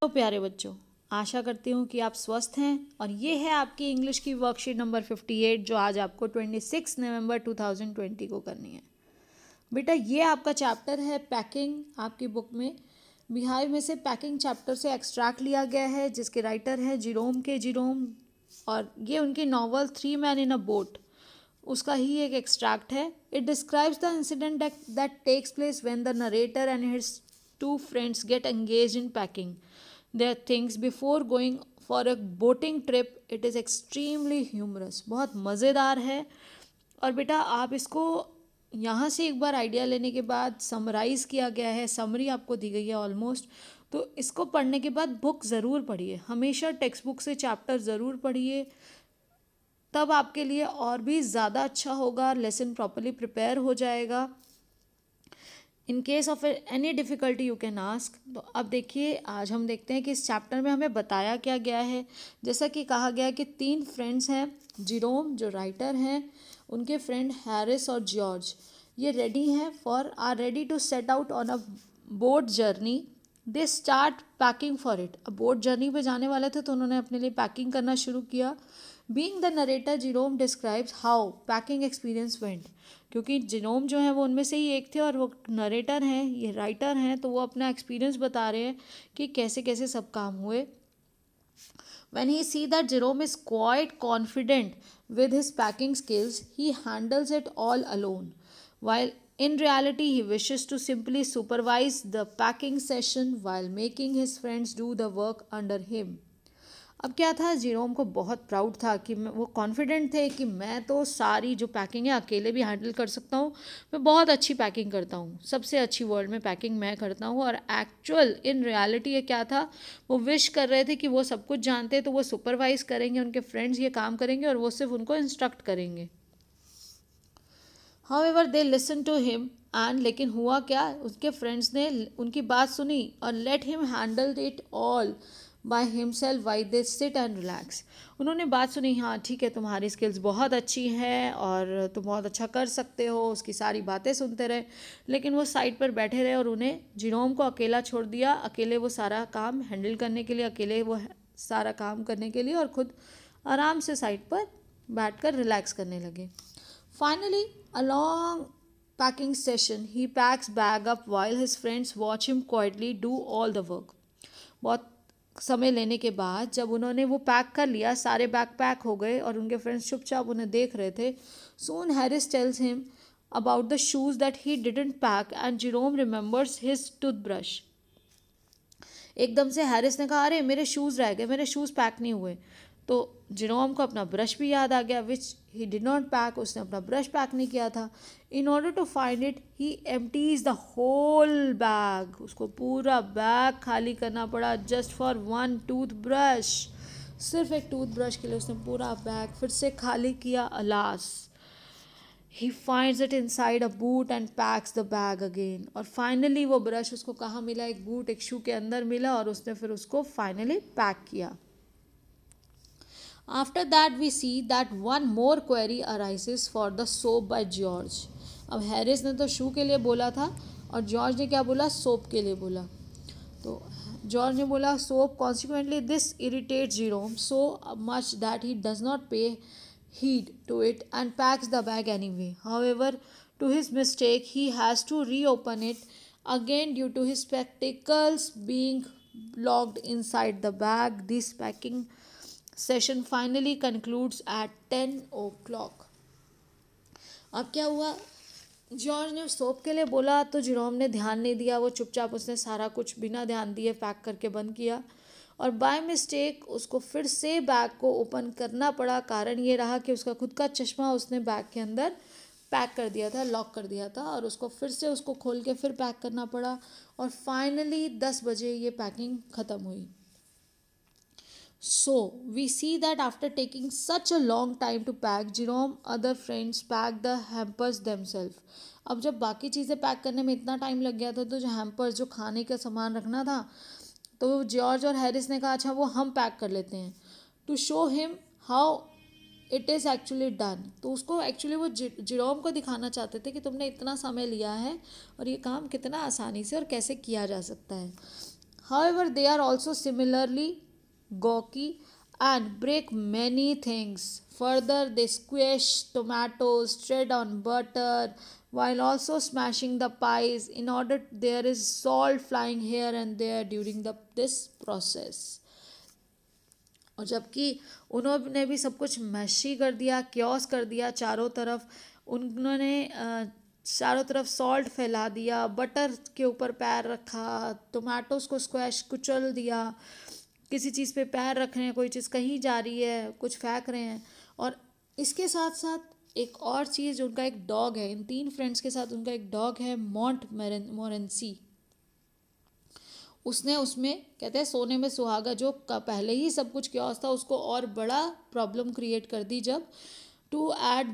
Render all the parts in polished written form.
तो प्यारे बच्चों, आशा करती हूँ कि आप स्वस्थ हैं और ये है आपकी इंग्लिश की वर्कशीट नंबर 58 जो आज आपको 26 नवंबर 2020 को करनी है। बेटा ये आपका चैप्टर है पैकिंग आपकी बुक में। बिहाइव में से पैकिंग चैप्टर से एक्सट्रैक्ट लिया गया है जिसके राइटर हैं जेरोम और ये उनकी novel 3 man in a boat उसका ही एक एक्सट्रैक्ट है। It describes the incident that takes place when the narrator and his two friends get engaged in packing their things before going for a boating trip. It is extremely humorous, बहुत मज़ेदार है। और बेटा आप इसको यहाँ से एक बार आइडिया लेने के बाद समराइज़ किया गया है, समरी आपको दी गई है ऑलमोस्ट। तो इसको पढ़ने के बाद बुक ज़रूर पढ़िए, हमेशा टेक्स्ट बुक से चैप्टर ज़रूर पढ़िए, तब आपके लिए और भी ज़्यादा अच्छा होगा, लेसन प्रॉपरली प्रिपेयर हो जाएगा। In case of any difficulty you can ask. तो अब देखिए आज हम देखते हैं कि इस चैप्टर में हमें बताया क्या गया है। जैसा कि कहा गया है कि 3 फ्रेंड्स हैं, जेरोम जो राइटर हैं, उनके फ्रेंड हैरिस और जॉर्ज, ये रेडी हैं are ready to set out on a boat journey. They start packing for it. अब बोट जर्नी पे जाने वाले थे तो उन्होंने अपने लिए पैकिंग करना शुरू किया। Being the narrator Jerome describes how packing experience went. क्योंकि जेरोम जो है वो उनमें से ही एक थे और वो नरेटर हैं, ये राइटर हैं, तो वो अपना एक्सपीरियंस बता रहे हैं कि कैसे कैसे सब काम हुए। When he see that Jerome is quite confident with his packing skills, he handles it all alone, while in reality he wishes to simply supervise the packing session while making his friends do the work under him. अब क्या था, Jerome को बहुत proud था कि वो confident थे कि मैं तो सारी जो पैकिंग है अकेले भी हैंडल कर सकता हूँ, मैं बहुत अच्छी पैकिंग करता हूँ, सबसे अच्छी वर्ल्ड में पैकिंग मैं करता हूँ। और एक्चुअल इन रियलिटी ये क्या था, वो विश कर रहे थे कि वो सब कुछ जानते तो वो सुपरवाइज करेंगे, उनके फ्रेंड्स ये काम करेंगे और वो सिर्फ उनको इंस्ट्रक्ट करेंगे। However they listen to him and, लेकिन हुआ क्या, उसके फ्रेंड्स ने उनकी बात सुनी और let him handle it all by himself why they sit and relax. उन्होंने बात सुनी, हाँ ठीक है तुम्हारी स्किल्स बहुत अच्छी हैं और तुम बहुत अच्छा कर सकते हो, उसकी सारी बातें सुनते रहे, लेकिन वो साइड पर बैठे रहे और उन्हें जेरोम को अकेला छोड़ दिया, अकेले वो सारा काम हैंडल करने के लिए, अकेले वो सारा काम करने के लिए, और खुद आराम से साइड पर बैठ कर रिलैक्स करने लगे। Finally a long packing session, he PACS bag up while his friends watch him quietly do all the work. बहुत समय लेने के बाद जब उन्होंने वो पैक कर लिया, सारे बैग पैक हो गए और उनके फ्रेंड्स चुपचाप उन्हें देख रहे थे। Soon Harris tells him about the shoes that he didn't pack and Jerome remembers his toothbrush. एकदम से हैरिस ने कहा, अरे मेरे शूज़ रह गए, मेरे शूज़ पैक नहीं हुए। तो जेरोम को अपना ब्रश भी याद आ गया, which he did not pack, उसने अपना ब्रश पैक नहीं किया था। In order to find it he empties the whole bag, उसको पूरा बैग खाली करना पड़ा जस्ट फॉर 1 टूथब्रश। सिर्फ एक टूथब्रश के लिए उसने पूरा बैग फिर से खाली किया। Alas, he finds it inside a boot and PACS the bag again. और फाइनली वो ब्रश उसको कहाँ मिला, एक बूट, एक शू के अंदर मिला और उसने फिर उसको फाइनली पैक किया। After that we see that one more query arises for the soap by George. अब हैरिस ने तो शू के लिए बोला था और जॉर्ज ने क्या बोला, सोप के लिए बोला। तो जॉर्ज ने बोला soap, consequently this irritates Jerome so much that he does not pay heed to it and packs the bag anyway. However, to his mistake he has to reopen it again due to his spectacles being locked inside the bag. This packing session finally concludes at 10 o'clock. अब क्या हुआ, George ने soap के लिए बोला तो Jerome ने ध्यान नहीं दिया, वो चुपचाप उसने सारा कुछ बिना ध्यान दिए पैक करके बंद किया और बाय मिस्टेक उसको फिर से बैग को ओपन करना पड़ा। कारण ये रहा कि उसका खुद का चश्मा उसने बैग के अंदर पैक कर दिया था, लॉक कर दिया था और उसको फिर से उसको खोल के फिर पैक करना पड़ा और फाइनली 10 बजे ये पैकिंग ख़त्म हुई। So we see that after taking such a long time to pack, Jerome other friends packed the hampers themselves. अब जब बाकी चीज़ें पैक करने में इतना टाइम लग गया था तो जो हैम्पर्स, जो खाने का सामान रखना था, तो जॉर्ज और हैरिस ने कहा अच्छा वो हम पैक कर लेते हैं, to show him how it is actually done. तो उसको एक्चुअली वो जेरोम को दिखाना चाहते थे कि तुमने इतना समय लिया है और ये काम कितना आसानी से और कैसे किया जा सकता है। However, they are also similarly gawky and break many things. Further, they squish tomatoes, tread on butter, while also smashing the pies. In order, there is salt flying here and there during this process. और जबकि उन्होंने भी सब कुछ meshy कर दिया, chaos कर दिया चारों तरफ, उन्होंने चारों तरफ सॉल्ट फैला दिया, बटर के ऊपर पैर रखा, टोमेटोज़ को स्क्वैश कुचल दिया, किसी चीज़ पे पैर रख रहे हैं, कोई चीज़ कहीं जा रही है, कुछ फेंक रहे हैं। और इसके साथ साथ एक और चीज़, उनका एक डॉग है, इन 3 फ्रेंड्स के साथ उनका एक डॉग है मोरेंसी। उसने उसमें कहते हैं सोने में सुहागा, जो पहले ही सब कुछ क्योस था उसको और बड़ा प्रॉब्लम क्रिएट कर दी जब to add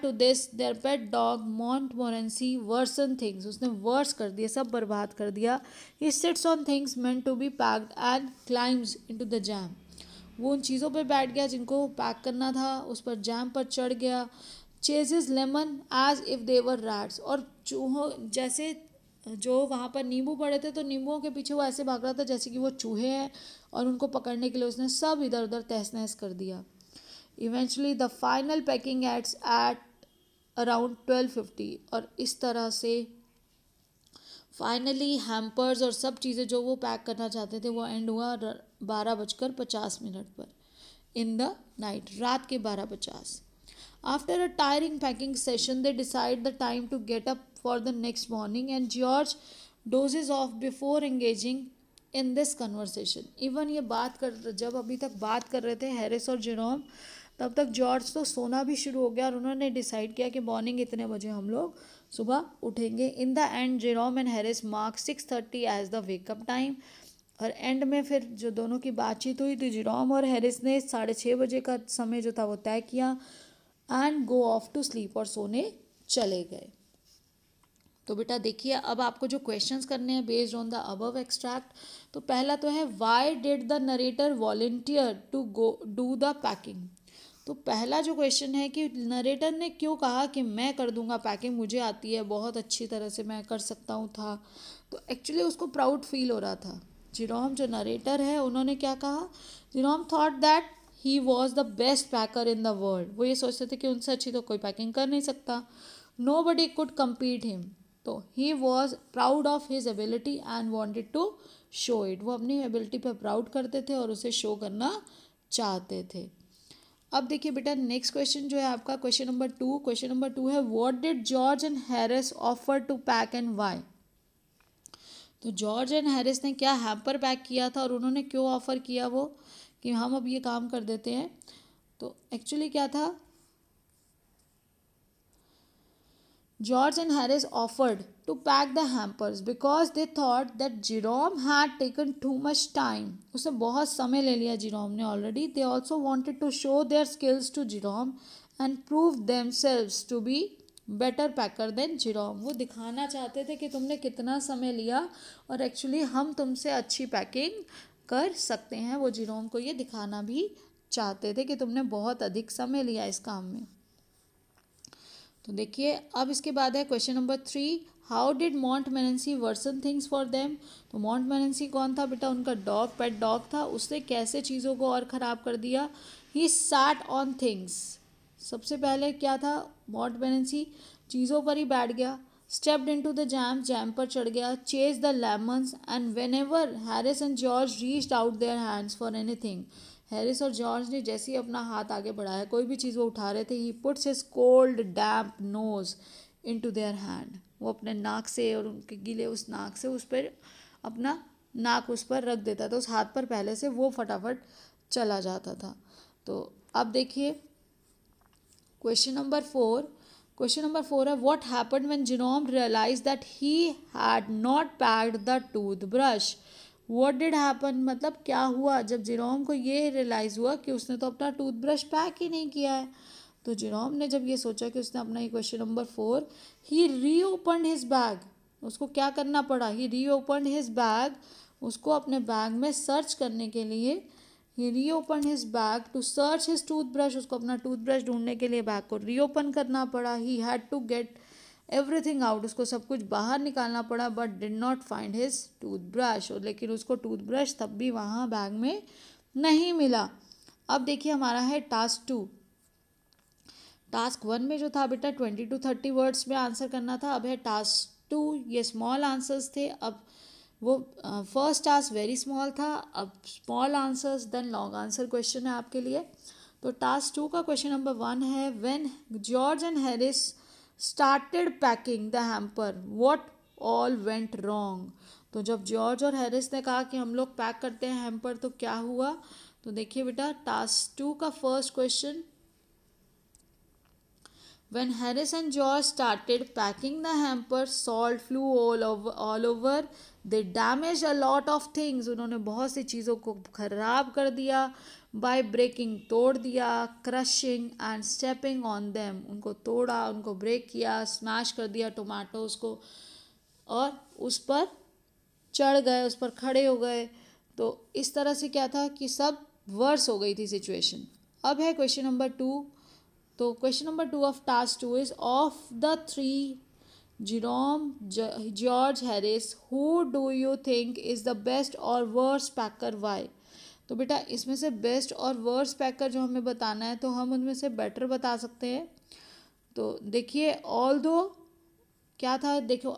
to this their pet dog Montmorency worsen things, उसने वर्स कर दिया, सब बर्बाद कर दिया। He sits on things meant to be packed and climbs into the jam, वो उन चीज़ों पे बैठ गया जिनको पैक करना था, उस पर जैम पर चढ़ गया। Chases lemon as if they were rats, और चूहों जैसे जो वहाँ पर नींबू पड़े थे तो नींबुओं के पीछे वो ऐसे भाग रहा था जैसे कि वो चूहे हैं, और उनको पकड़ने के लिए उसने सब इधर उधर तहस नहस कर दिया। Eventually the final packing ends at around 12:50, और इस तरह से फाइनली हैम्पर्स और सब चीज़ें जो वो पैक करना चाहते थे वो एंड हुआ 12:50 पर इन द नाइट, रात के 12:50। After a tiring packing session they decide the time to get up for the next morning and George dozes off before engaging in this conversation. Even ये बात कर, जब अभी तक बात कर रहे थे हैरिस और जेरोम, तब तक जॉर्ज तो सोना भी शुरू हो गया और उन्होंने डिसाइड किया कि मॉर्निंग इतने बजे हम लोग सुबह उठेंगे। In the end Jerome and Harris mark 6:30 as the wake up time, और एंड में फिर जो दोनों की बातचीत हुई तो जेरोम और हैरिस ने 6:30 बजे का समय जो था वो तय किया and go off to sleep, और सोने चले गए। तो बेटा देखिए, अब आपको जो क्वेश्चंस करने हैं based on the above extract, तो पहला तो है why did the narrator volunteer to go do the packing. तो पहला जो क्वेश्चन है कि नरेटर ने क्यों कहा कि मैं कर दूंगा पैकिंग, मुझे आती है, बहुत अच्छी तरह से मैं कर सकता हूँ था। तो एक्चुअली उसको प्राउड फील हो रहा था। जेरोम जो नरेटर है उन्होंने क्या कहा, Jerome thought that he was the best packer in the world, वो ये सोचते थे कि उनसे अच्छी तो कोई पैकिंग कर नहीं सकता, nobody could compete him. तो he was proud of his ability and wanted to show it, वो अपनी एबिलिटी पर प्राउड करते थे और उसे शो करना चाहते थे। अब देखिए बेटा नेक्स्ट क्वेश्चन जो है आपका क्वेश्चन नंबर 2। क्वेश्चन नंबर 2 है what did George and Harris offer to pack and why. तो जॉर्ज एंड हैरिस ने क्या हैम्पर पैक किया था और उन्होंने क्यों ऑफर किया वो कि हम अब ये काम कर देते हैं। तो एक्चुअली क्या था, George and Harris offered to pack the hampers because they thought that Jerome had taken too much time. उसने बहुत समय ले लिया Jerome ने already. They also wanted to show their skills to Jerome and prove themselves to be better packer than Jerome. वो दिखाना चाहते थे कि तुमने कितना समय लिया और एक्चुअली हम तुमसे अच्छी पैकिंग कर सकते हैं। वो Jerome को ये दिखाना भी चाहते थे कि तुमने बहुत अधिक समय लिया इस काम में। तो देखिए अब इसके बाद है question number 3, how did Montmorency worsen things for them. तो मोंटमोरेंसी कौन था बेटा, उनका डॉग, पेट डॉग था, उसने कैसे चीज़ों को और ख़राब कर दिया। ही सैट ऑन थिंग्स, सबसे पहले क्या था, मोंटमोरेंसी चीज़ों पर ही बैठ गया, stepped into the jam, jam पर चढ़ गया, chase the lemons and whenever Harris and George reached out their hands for anything, Harris और जॉर्ज ने जैसे ही अपना हाथ आगे बढ़ाया, कोई भी चीज़ वो उठा रहे थे, he puts his cold damp nose into their hand, वो अपने नाक से और उनके गीले उस नाक से उस पर अपना नाक उस पर रख देता था, उस हाथ पर पहले से, वो फटाफट चला जाता था। तो अब देखिए क्वेश्चन नंबर 4। क्वेश्चन नंबर 4 है what happened when Jerome realise that he had not packed the toothbrush. What did happen, मतलब क्या हुआ जब जेरोम को ये रियलाइज़ हुआ कि उसने तो अपना टूथब्रश पैक ही नहीं किया है। तो जेरोम ने जब ये सोचा कि उसने अपना ये क्वेश्चन नंबर 4, ही रीओपन्ड हिज बैग, उसको क्या करना पड़ा, ही रीओपन्ड हिज बैग, उसको अपने बैग में सर्च करने के लिए, he reopen his bag to search his toothbrush, उसको अपना टूथब्रश ढूंढने के लिए बैग को रीओपन करना पड़ा। He had to get everything out, उसको सब कुछ बाहर निकालना पड़ा, but did not find his toothbrush, और लेकिन उसको टूथब्रश तब भी वहाँ बैग में नहीं मिला। अब देखिए हमारा है टास्क 2। टास्क 1 में जो था बेटा 20 to 30 वर्ड्स में आंसर करना था, अब है टास्क 2, ये स्मॉल आंसर्स थे। अब वो फर्स्ट टास्क वेरी स्मॉल था, अब small answers then long answer question है आपके लिए। तो टास्क 2 का क्वेश्चन नंबर 1 है, when George and Harris started packing the hamper what all went wrong. तो जब जॉर्ज और हैरिस ने कहा कि हम लोग पैक करते हैं हैम्पर, तो क्या हुआ। तो देखिए बेटा टास्क 2 का first question, when Harris and George started packing the hamper, salt flew all over. They damaged a lot of things. उन्होंने बहुत सी चीज़ों को खराब कर दिया। By breaking, तोड़ दिया। Crushing and stepping on them, उनको तोड़ा, उनको ब्रेक किया, स्मैश कर दिया टोमेटोज़ को, और उस पर चढ़ गए, उस पर खड़े हो गए। तो इस तरह से क्या था कि सब वर्स हो गई थी सिचुएशन। अब है क्वेश्चन नंबर 2। तो question number 2 of task 2 is, of the 3 Jerome, George, Harris, who do you think is the best और वर्स्ट पैकर, वाई। तो बेटा इसमें से बेस्ट और वर्स्ट पैकर जो हमें बताना है, तो हम उनमें से बेटर बता सकते हैं। तो देखिए ऑल दो क्या था, देखो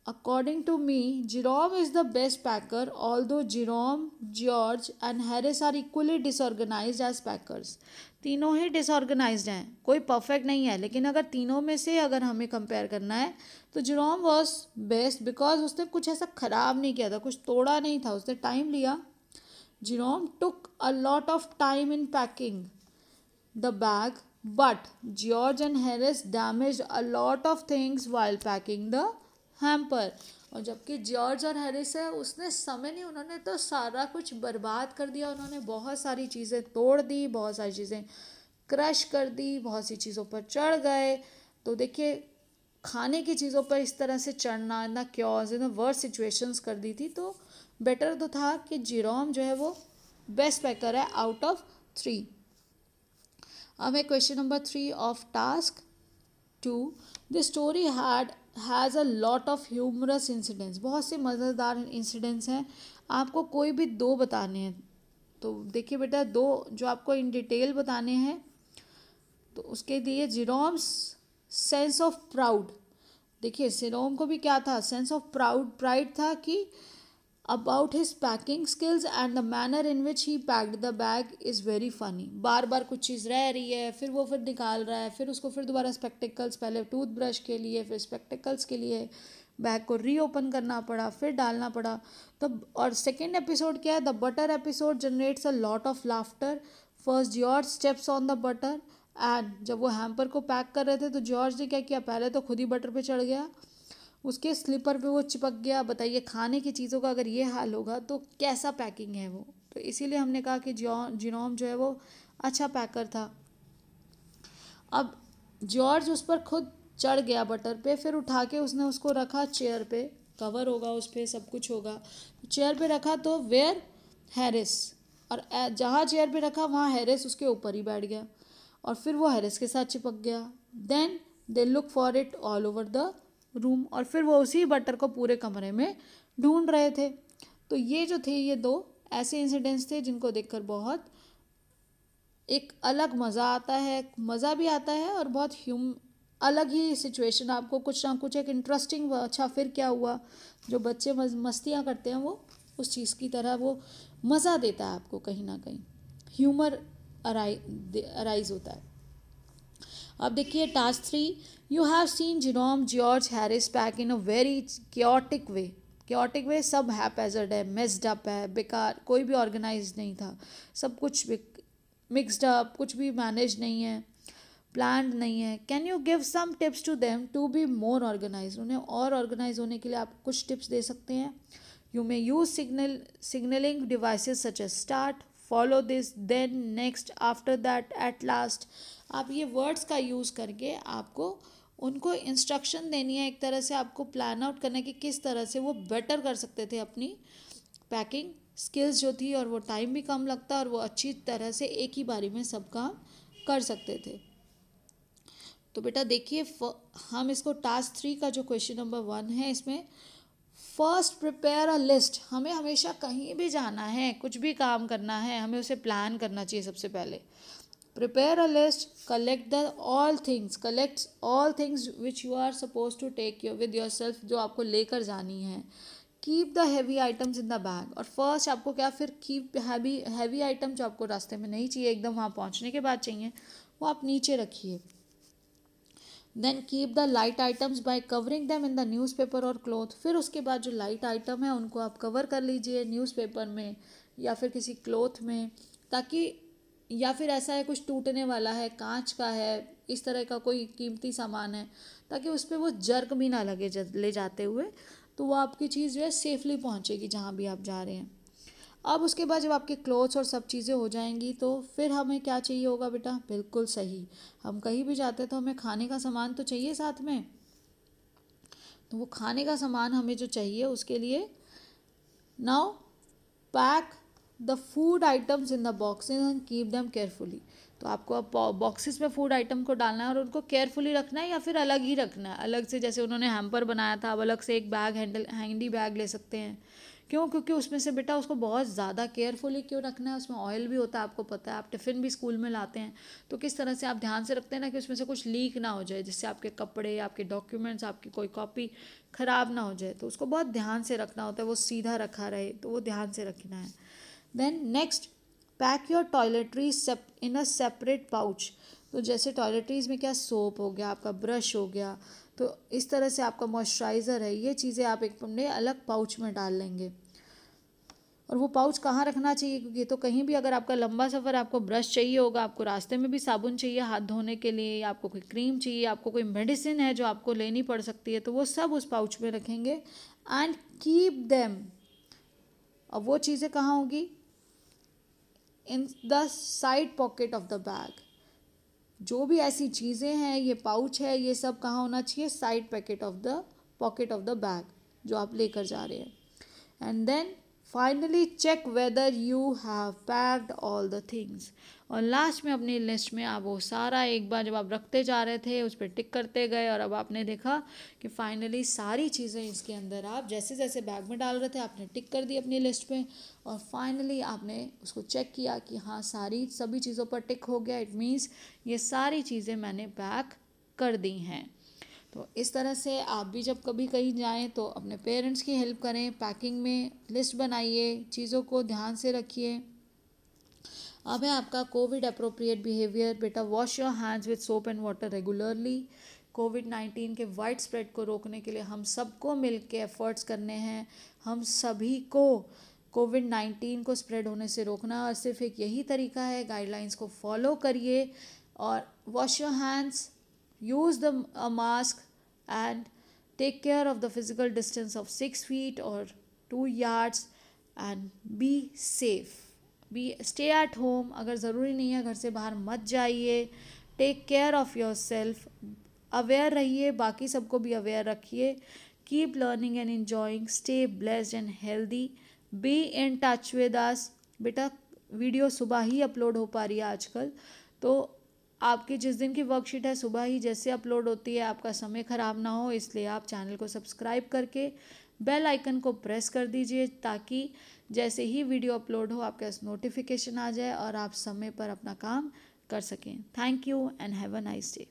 According to me, Jerome is the best packer, although Jerome, George and Harris are equally disorganized as packers. तीनों ही डिसऑर्गेनाइज्ड हैं, कोई परफेक्ट नहीं है, लेकिन अगर तीनों में से अगर हमें कंपेयर करना है तो जेरोम वॉज बेस्ट बिकॉज उसने कुछ ऐसा ख़राब नहीं किया था, कुछ तोड़ा नहीं था, उसने टाइम लिया। Jerome took a lot of time in packing the bag, but George and Harris damaged a lot of things while packing the hamper. और जबकि जॉर्ज और हैरिस है, उसने समय नहीं, उन्होंने तो सारा कुछ बर्बाद कर दिया, उन्होंने बहुत सारी चीज़ें तोड़ दी, बहुत सारी चीज़ें क्रश कर दी, बहुत सी चीज़ों पर चढ़ गए। तो देखिए खाने की चीज़ों पर इस तरह से चढ़ना, ना क्योज इन वर्स्ट सिचुएशंस कर दी थी। तो बेटर तो था कि जेरोम जो है वो बेस्ट पैकर है आउट ऑफ 3। अब है question number 3 of task 2। The story has a lot of humorous incidents, बहुत से मज़ेदार इंसिडेंट्स हैं, आपको कोई भी 2 बताने हैं। तो देखिए बेटा 2 जो आपको इन डिटेल बताने हैं, तो उसके लिए जेरोम्स सेंस ऑफ प्राउड। देखिए जेरोम को भी क्या था, सेंस ऑफ प्राइड था कि about his packing skills and the manner in which he packed the bag is very funny. बार बार कुछ चीज़ रह रही है, फिर वो फिर निकाल रहा है, फिर उसको फिर दोबारा स्पेक्टिकल्स, पहले टूथब्रश के लिए, फिर स्पेक्टिकल्स के लिए बैग को रीओपन करना पड़ा, फिर डालना पड़ा। तब और सेकेंड एपिसोड क्या है, the butter episode generates a lot of laughter. First George steps on the butter, and जब वो हैम्पर को पैक कर रहे थे तो जॉर्ज ने क्या किया, पहले तो खुद ही बटर पे चढ़ गया, उसके स्लीपर पे वो चिपक गया। बताइए खाने की चीज़ों का अगर ये हाल होगा तो कैसा पैकिंग है वो। तो इसीलिए हमने कहा कि जेरोम जो है वो अच्छा पैकर था। अब जॉर्ज उस पर खुद चढ़ गया बटर पे, फिर उठा के उसने उसको रखा चेयर पे, कवर होगा उस पर, सब कुछ होगा, चेयर पे रखा। तो वेयर हैरिस, और जहाँ चेयर पे रखा वहाँ हैरिस उसके ऊपर ही बैठ गया, और फिर वो हैरिस के साथ चिपक गया। Then they look for it all over the room, और फिर वो उसी बटर को पूरे कमरे में ढूंढ रहे थे। तो ये जो थे, ये 2 ऐसे इंसिडेंट्स थे जिनको देखकर बहुत एक अलग मज़ा आता है, मज़ा भी आता है, और बहुत अलग ही सिचुएशन, आपको कुछ ना कुछ एक इंटरेस्टिंग, अच्छा फिर क्या हुआ, जो बच्चे मस्तियाँ करते हैं वो उस चीज़ की तरह वो मज़ा देता है आपको, कहीं ना कहीं ह्यूमर अराइज होता है। अब देखिए task 3, you have seen Jerome, George, Harris pack in a very chaotic way. सब हैपेजर्ड है, मिक्सड अप है, बेकार, कोई भी ऑर्गेनाइज नहीं था, सब कुछ मिक्सड अप, कुछ भी मैनेज नहीं है, प्लान नहीं है। Can you give some tips to them to be more organise, उन्हें और ऑर्गेनाइज होने के लिए आप कुछ टिप्स दे सकते हैं। You may use signalling devices such as start, follow this, then, next, after that, at last. आप ये वर्ड्स का यूज़ करके आपको उनको इंस्ट्रक्शन देनी है, एक तरह से आपको प्लान आउट करना है कि किस तरह से वो बेटर कर सकते थे अपनी पैकिंग स्किल्स जो थी, और वो टाइम भी कम लगता और वो अच्छी तरह से एक ही बारी में सब काम कर सकते थे। तो बेटा देखिए हम इसको टास्क 3 का जो क्वेश्चन नंबर 1 है, इसमें फर्स्ट प्रिपेयर अ लिस्ट। हमें हमेशा कहीं भी जाना है, कुछ भी काम करना है, हमें उसे प्लान करना चाहिए सबसे पहले। Prepare a list, collect all things which you are suppose to take with your self, जो आपको लेकर जानी है। Keep the heavy items in the bag, और फर्स्ट आपको क्या, फिर कीप हैवी आइटम जो आपको रास्ते में नहीं चाहिए, एकदम वहाँ पहुँचने के बाद चाहिए, वो आप नीचे रखिए। Then keep the light items by covering them in the newspaper और क्लॉथ। फिर उसके बाद जो लाइट आइटम है उनको आप कवर कर लीजिए न्यूज़पेपर में या फिर किसी क्लॉथ में, ताकि, या फिर ऐसा है कुछ टूटने वाला है, कांच का है, इस तरह का कोई कीमती सामान है, ताकि उस पर वो जर्क भी ना लगे ले जाते हुए, तो वो आपकी चीज़ जो है सेफली पहुंचेगी जहाँ भी आप जा रहे हैं। अब उसके बाद जब आपके क्लोथ्स और सब चीज़ें हो जाएंगी तो फिर हमें क्या चाहिए होगा बेटा, बिल्कुल सही, हम कहीं भी जाते तो हमें खाने का सामान तो चाहिए साथ में। तो वो खाने का सामान हमें जो चाहिए उसके लिए, now pack the food items in the boxes and keep them carefully. तो आपको अब बॉक्सेस में फूड आइटम को डालना है और उनको केयरफुली रखना है, या फिर अलग ही रखना है, अलग से, जैसे उन्होंने हैम्पर बनाया था, अब अलग से एक बैग हैंडी बैग ले सकते हैं। क्यों? क्योंकि उसमें से बेटा उसको बहुत ज़्यादा केयरफुली क्यों रखना है, उसमें ऑयल भी होता है, आपको पता है, आप टिफ़िन भी स्कूल में लाते हैं, तो किस तरह से आप ध्यान से रखते हैं ना कि उसमें से कुछ लीक ना हो जाए, जिससे आपके कपड़े, आपके डॉक्यूमेंट्स, आपकी कोई कॉपी ख़राब ना हो जाए, तो उसको बहुत ध्यान से रखना होता है, वो सीधा रखा रहे, तो वो ध्यान से रखना है। Then next, pack your toiletries in a separate pouch. तो जैसे टॉयलेटरीज में क्या, सोप हो गया, आपका ब्रश हो गया, तो इस तरह से आपका मॉइस्चराइज़र है, ये चीज़ें आप एक अपने अलग पाउच में डाल लेंगे। और वो पाउच कहाँ रखना चाहिए, क्योंकि तो कहीं भी अगर आपका लंबा सफ़र, आपको ब्रश चाहिए होगा, आपको रास्ते में भी साबुन चाहिए हाथ धोने के लिए, या आपको कोई क्रीम चाहिए, आपको कोई मेडिसिन है जो आपको लेनी पड़ सकती है, तो वो सब उस पाउच में रखेंगे। एंड कीप देम, अब वो चीज़ें कहाँ होगी, in the side pocket of the bag. जो भी ऐसी चीज़ें हैं, ये पाउच है, ये सब कहाँ होना चाहिए, side pocket of the bag जो आप लेकर जा रहे हैं। And then finally check whether you have packed all the things. और लास्ट में अपनी लिस्ट में आप वो सारा एक बार जब आप रखते जा रहे थे उस पर टिक करते गए, और अब आपने देखा कि फाइनली सारी चीज़ें इसके अंदर आप जैसे जैसे बैग में डाल रहे थे आपने टिक कर दी अपनी लिस्ट पे, और फाइनली आपने उसको चेक किया कि हाँ सभी चीज़ों पर टिक हो गया, इट मीन्स ये सारी चीज़ें मैंने पैक कर दी हैं। तो इस तरह से आप भी जब कभी कहीं जाएं तो अपने पेरेंट्स की हेल्प करें, पैकिंग में लिस्ट बनाइए, चीज़ों को ध्यान से रखिए। अब है आपका कोविड अप्रोप्रिएट बिहेवियर। बेटा wash your hands with soap and water regularly. कोविड-19 के वाइड स्प्रेड को रोकने के लिए हम सबको मिल के एफर्ट्स करने हैं, हम सभी को कोविड-19 को स्प्रेड होने से रोकना, और सिर्फ एक यही तरीका है, गाइडलाइंस को फॉलो करिए और wash your hands, use a mask and take care of the physical distance of 6 feet or 2 yards and be safe. Stay at home, अगर ज़रूरी नहीं है घर से बाहर मत जाइए। Take care of your self, aware रहिए, बाकी सबको भी अवेयर रखिए। Keep learning and enjoying, stay blessed and healthy, be in touch with us। बेटा वीडियो सुबह ही अपलोड हो पा रही है आजकल, तो आपकी जिस दिन की वर्कशीट है सुबह ही जैसे अपलोड होती है, आपका समय ख़राब ना हो, इसलिए आप चैनल को सब्सक्राइब करके बेल आइकन को प्रेस कर दीजिए, ताकि जैसे ही वीडियो अपलोड हो आपके पास नोटिफिकेशन आ जाए और आप समय पर अपना काम कर सकें। Thank you and have a nice day.